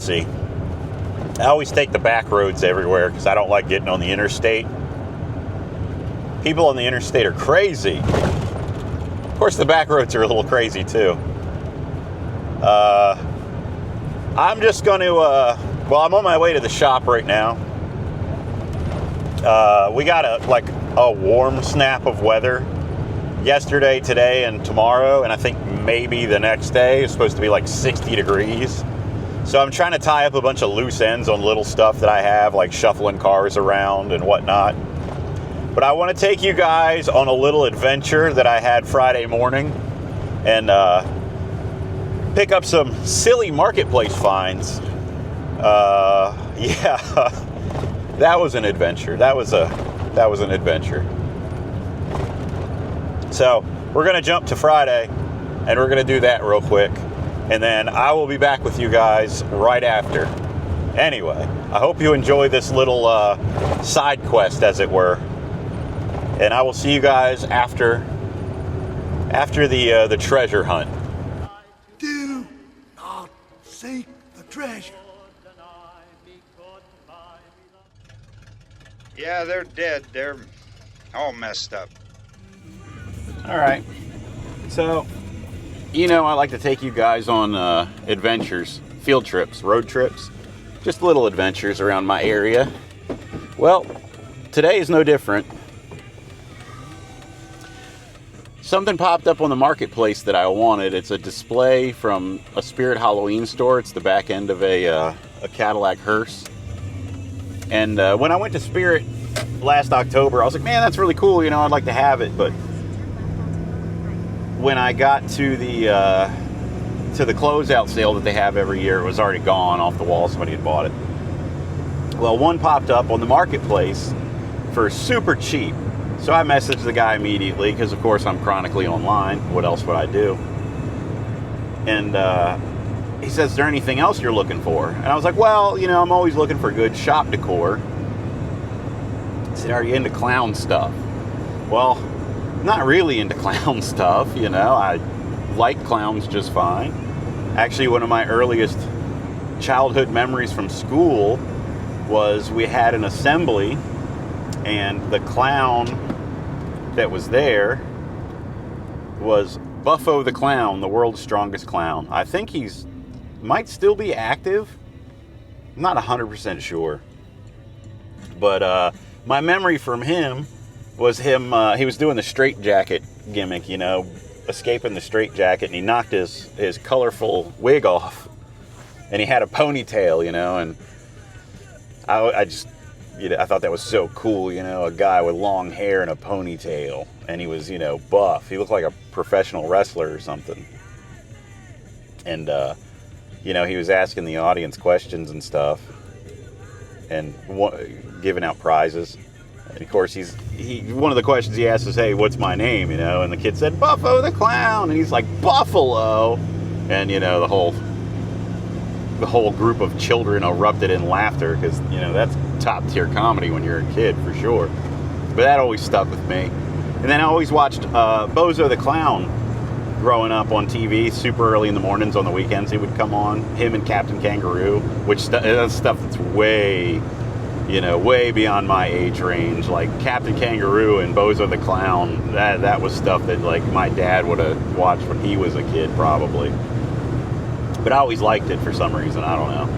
emergency, I always take the back roads everywhere because I don't like getting on the interstate. People on the interstate are crazy. Of course, the back roads are a little crazy too. I'm just going to, well, I'm on my way to the shop right now. We got a warm snap of weather yesterday, today, and tomorrow, and I think maybe the next day is supposed to be like 60 degrees. So I'm trying to tie up a bunch of loose ends on little stuff that I have, like shuffling cars around and whatnot. But I want to take you guys on a little adventure that I had Friday morning and pick up some silly marketplace finds. Yeah, that was an adventure. That was an adventure. So we're going to jump to Friday, and we're going to do that real quick. And then I will be back with you guys right after. Anyway, I hope you enjoy this little side quest, as it were. And I will see you guys after the treasure hunt. Do not seek the treasure. Yeah, they're dead. They're all messed up. All right. So, you know, I like to take you guys on adventures, field trips, road trips, just little adventures around my area. Well, today is no different. Something popped up on the marketplace that I wanted. It's a display from a Spirit Halloween store. It's the back end of a Cadillac hearse. And when I went to Spirit last October, I was like, man, that's really cool. You know, I'd like to have it. But when I got to the closeout sale that they have every year, it was already gone off the wall. Somebody had bought it. Well, one popped up on the marketplace for super cheap. So I messaged the guy immediately because, of course, I'm chronically online. What else would I do? And he says, is there anything else you're looking for? And I was like, well, you know, I'm always looking for good shop decor. He said, are you into clown stuff? Well, not really into clown stuff, you know. I like clowns just fine. Actually, one of my earliest childhood memories from school was we had an assembly, and the clown that was there was Buffo the Clown, the world's strongest clown. I think might still be active. I'm not 100% sure. But my memory from him was him, he was doing the straitjacket gimmick, you know, escaping the straitjacket, and he knocked his colorful wig off. And he had a ponytail, you know, and I just, you know, I thought that was so cool, you know, a guy with long hair and a ponytail, and he was, you know, buff. He looked like a professional wrestler or something. And, you know, he was asking the audience questions and stuff, and giving out prizes. And of course, one of the questions he asked is, hey, what's my name, you know? And the kid said, Buffo the Clown. And he's like, Buffalo. And, you know, the whole group of children erupted in laughter because, you know, that's top tier comedy when you're a kid, for sure. But that always stuck with me. And then I always watched Bozo the Clown growing up on TV super early in the mornings. On the weekends he would come on, him and Captain Kangaroo, which that's stuff that's way beyond my age range. Like Captain Kangaroo and Bozo the Clown, that was stuff that like my dad would have watched when he was a kid probably. But I always liked it for some reason. I don't know.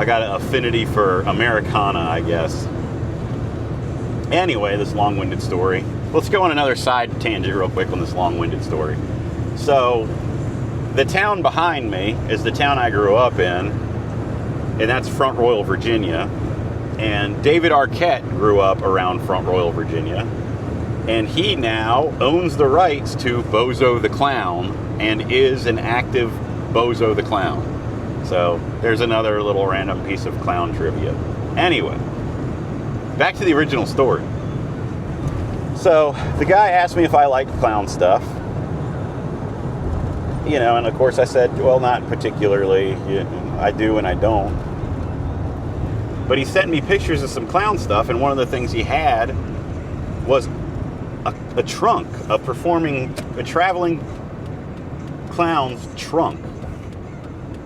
I got an affinity for Americana, I guess. Anyway, this long-winded story. Let's go on another side tangent real quick on this long-winded story. So, the town behind me is the town I grew up in, and that's Front Royal, Virginia. And David Arquette grew up around Front Royal, Virginia. And he now owns the rights to Bozo the Clown and is an active Bozo the Clown. So there's another little random piece of clown trivia. Anyway, back to the original story. So the guy asked me if I liked clown stuff. You know, and of course I said, well, not particularly. I do and I don't. But he sent me pictures of some clown stuff, and one of the things he had was a trunk, a traveling clown's trunk.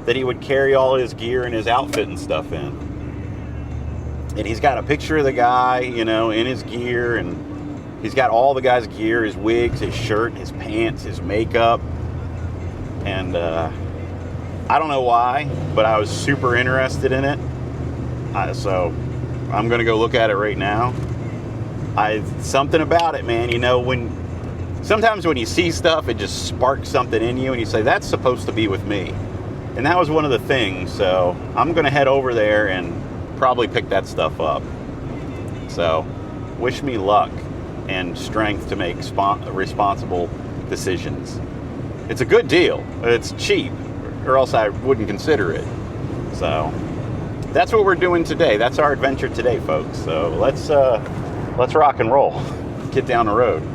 that he would carry all his gear and his outfit and stuff in. And he's got a picture of the guy, you know, in his gear, and he's got all the guy's gear, his wigs, his shirt, his pants, his makeup. And I don't know why, but I was super interested in it. So I'm going to go look at it right now. Something about it, man. You know, sometimes when you see stuff, it just sparks something in you, and you say, that's supposed to be with me. And that was one of the things. So I'm going to head over there and probably pick that stuff up. So wish me luck and strength to make responsible decisions. It's a good deal. It's cheap, or else I wouldn't consider it. So that's what we're doing today. That's our adventure today, folks. So let's rock and roll. Get down the road.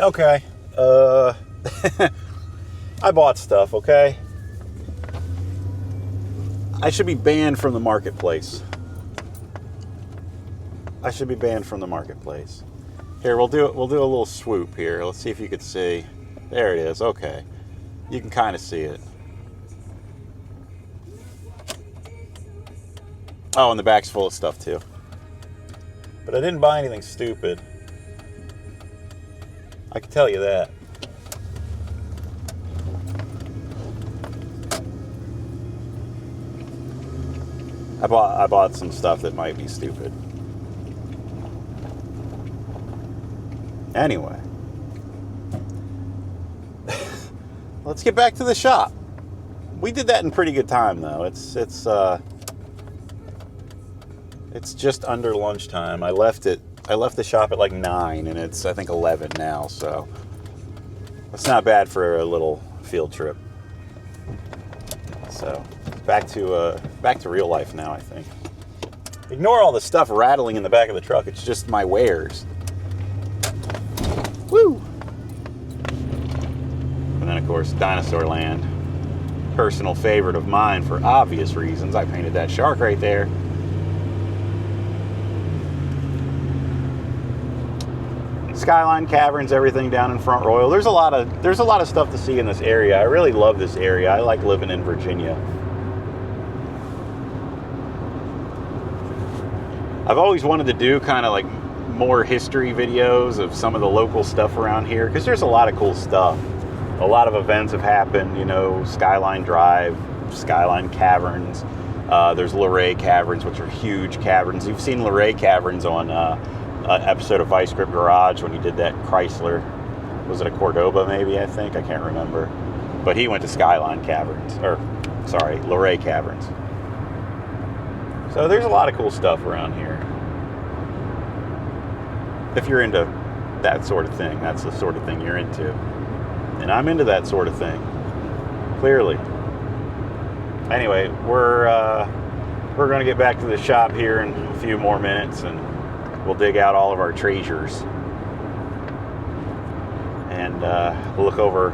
Okay, I bought stuff, okay? I should be banned from the marketplace. I should be banned from the marketplace. Here, we'll do a little swoop here. Let's see if you could see. There it is, okay. You can kind of see it. Oh, and the back's full of stuff too. But I didn't buy anything stupid. I can tell you that. I bought some stuff that might be stupid. Anyway. Let's get back to the shop. We did that in pretty good time though. It's just under lunchtime. I left the shop at like 9, and it's, I think, 11 now, so it's not bad for a little field trip. So back to real life now, I think. Ignore all the stuff rattling in the back of the truck. It's just my wares. Woo! And then, of course, Dinosaur Land. Personal favorite of mine for obvious reasons. I painted that shark right there. Skyline Caverns, everything down in Front Royal. There's a lot of stuff to see in this area. I really love this area. I like living in Virginia. I've always wanted to do kind of like more history videos of some of the local stuff around here, because there's a lot of cool stuff. A lot of events have happened, you know, Skyline Drive, Skyline Caverns. There's Luray Caverns, which are huge caverns. You've seen Luray Caverns on an episode of Vice Grip Garage when he did that Chrysler. Was it a Cordoba maybe, I think? I can't remember. But he went to Skyline Caverns, Luray Caverns. So there's a lot of cool stuff around here. If you're into that sort of thing, that's the sort of thing you're into. And I'm into that sort of thing, clearly. Anyway, we're going to get back to the shop here in a few more minutes, and we'll dig out all of our treasures and look over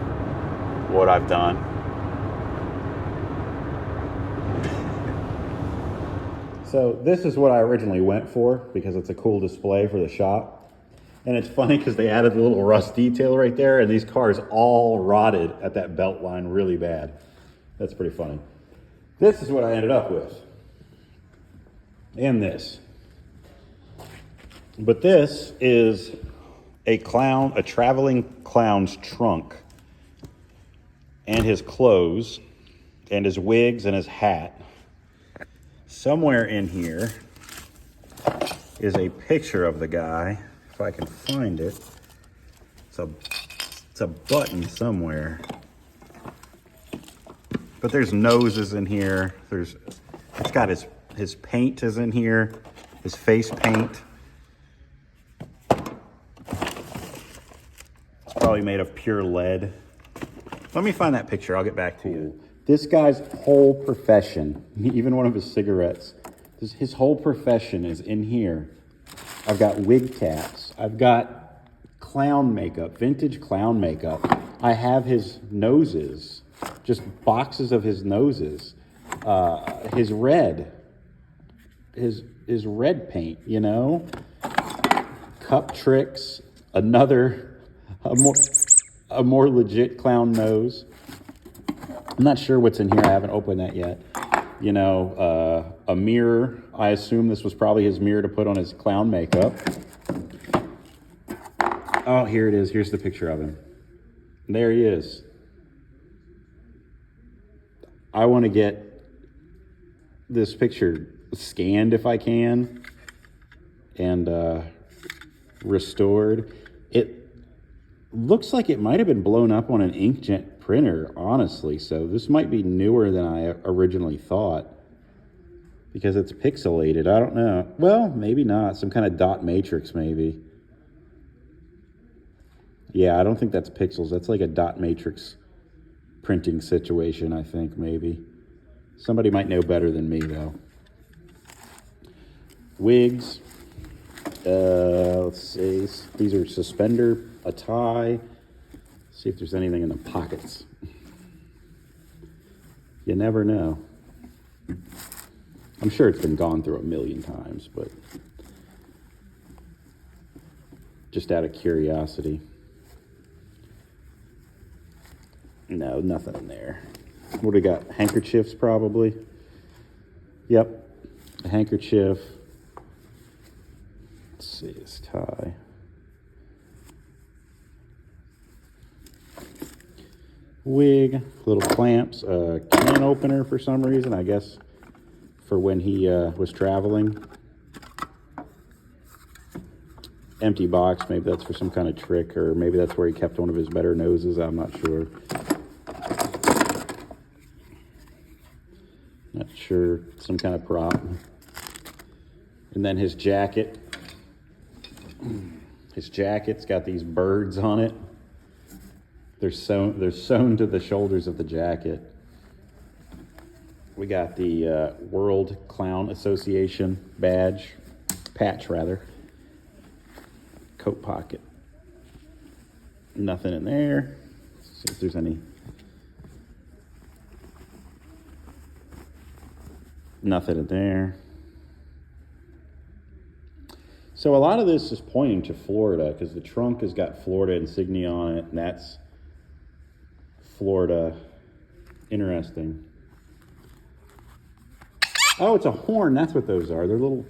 what I've done. So this is what I originally went for, because it's a cool display for the shop. And it's funny because they added a little rust detail right there, and these cars all rotted at that belt line really bad. That's pretty funny. This is what I ended up with. And this. But this is a traveling clown's trunk, and his clothes, and his wigs, and his hat. Somewhere in here is a picture of the guy, if I can find it. It's a button somewhere. But there's noses in here. It's got his paint is in here, his face paint. It's probably made of pure lead. Let me find that picture. I'll get back to you. This guy's whole profession, even one of his cigarettes, his whole profession is in here. I've got wig caps. I've got clown makeup, vintage clown makeup. I have his noses, just boxes of his noses. His red paint, you know? Cup tricks, a more legit clown nose. I'm not sure what's in here. I haven't opened that yet. You know, a mirror. I assume this was probably his mirror to put on his clown makeup. Oh, here it is. Here's the picture of him. There he is. I want to get this picture scanned if I can and restored. It looks like it might have been blown up on an inkjet printer, honestly, so this might be newer than I originally thought because it's pixelated. I don't know. Well, maybe not. Some kind of dot matrix, maybe. Yeah, I don't think that's pixels. That's like a dot matrix printing situation, I think, maybe. Somebody might know better than me, though. Wigs. Let's see. These are suspender, a tie. See if there's anything in the pockets. You never know. I'm sure it's been gone through a million times, but just out of curiosity. No, nothing in there. What do we got? Handkerchiefs, probably. Yep, a handkerchief. Let's see his tie. Wig, little clamps, a can opener for some reason, I guess for when he was traveling. Empty box, maybe that's for some kind of trick, or maybe that's where he kept one of his better noses, I'm not sure. Not sure, some kind of prop. And then his jacket. His jacket's got these birds on it. They're sewn to the shoulders of the jacket. We got the World Clown Association patch rather. Coat pocket. Nothing in there. Let's see if there's any. Nothing in there. So a lot of this is pointing to Florida because the trunk has got Florida insignia on it, and that's Florida. Interesting. Oh, it's a horn. That's what those are. They're little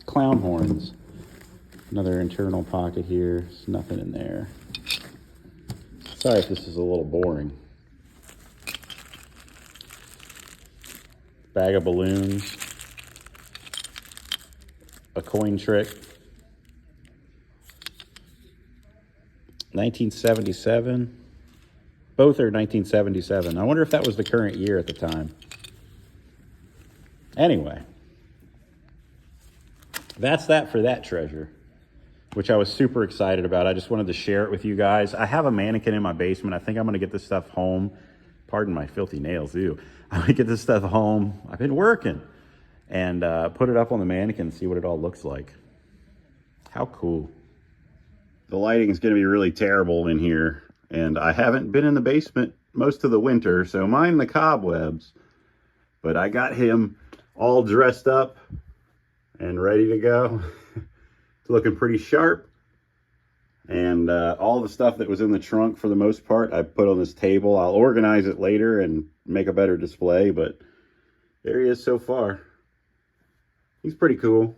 clown horns. Another internal pocket here. There's nothing in there. Sorry if this is a little boring. Bag of balloons. A coin trick. 1977. Both are 1977. I wonder if that was the current year at the time. Anyway, that's that for that treasure, which I was super excited about. I just wanted to share it with you guys. I have a mannequin in my basement. I think I'm going to get this stuff home. Pardon my filthy nails, ew. I'm going to get this stuff home. I've been working. And put it up on the mannequin and see what it all looks like. How cool. The lighting is going to be really terrible in here. And I haven't been in the basement most of the winter, so mind the cobwebs. But I got him all dressed up and ready to go. It's looking pretty sharp. And all the stuff that was in the trunk, for the most part, I put on this table. I'll organize it later and make a better display, but there he is so far. He's pretty cool.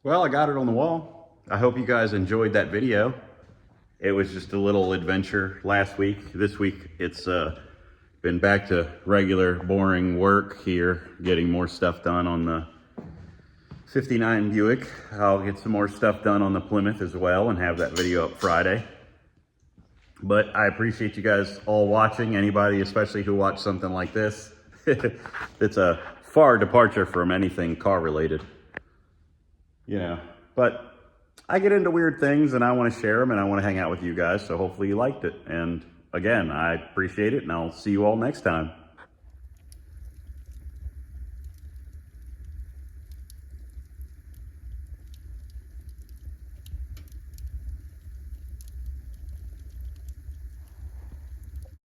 Well, I got it on the wall. I hope you guys enjoyed that video. It was just a little adventure last week. This week, it's been back to regular, boring work here, getting more stuff done on the 59 Buick. I'll get some more stuff done on the Plymouth as well and have that video up Friday. But I appreciate you guys all watching. Anybody, especially who watched something like this. It's a far departure from anything car related, you know, but I get into weird things and I want to share them and I want to hang out with you guys. So hopefully you liked it. And again, I appreciate it and I'll see you all next time.